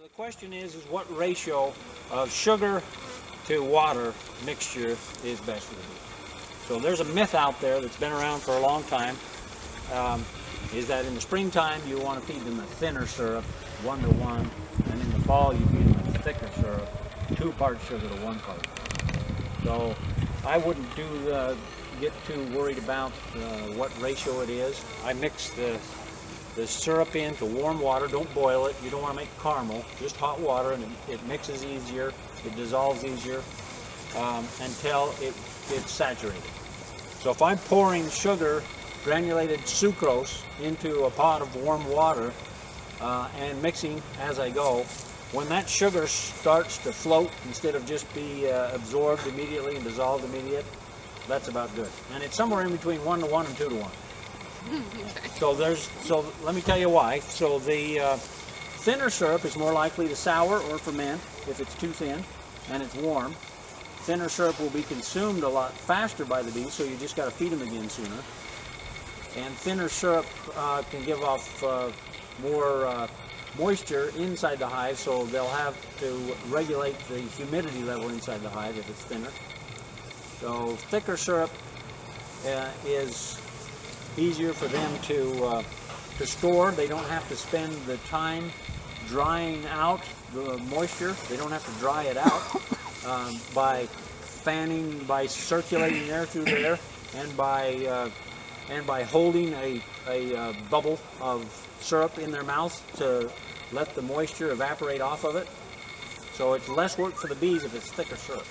the question is what ratio of sugar to water mixture is best for the bee. So there's a myth out there that's been around for a long time, is that in the springtime you want to feed them a thinner syrup, 1-to-1, and in the fall you feed them a thicker syrup, 2 parts sugar to 1 part. So I wouldn't get too worried about what ratio it is. I mix the syrup into warm water. Don't boil it. You don't want to make caramel. Just hot water, and it mixes easier. It dissolves easier until it's saturated. So if I'm pouring sugar, granulated sucrose, into a pot of warm water and mixing as I go, when that sugar starts to float instead of just be absorbed immediately and dissolved immediately, that's about good. And it's somewhere in between 1-to-1 and 2-to-1. So let me tell you why. So the thinner syrup is more likely to sour or ferment if it's too thin and it's warm. Thinner syrup will be consumed a lot faster by the bees, so you just got to feed them again sooner. And thinner syrup can give off more moisture inside the hive, so they'll have to regulate the humidity level inside the hive if it's thinner. So thicker syrup is easier for them to store. They don't have to spend the time drying out the moisture. They don't have to dry it out by fanning, by circulating air through there, and by holding a bubble of syrup in their mouth to let the moisture evaporate off of it. So it's less work for the bees if it's thicker syrup.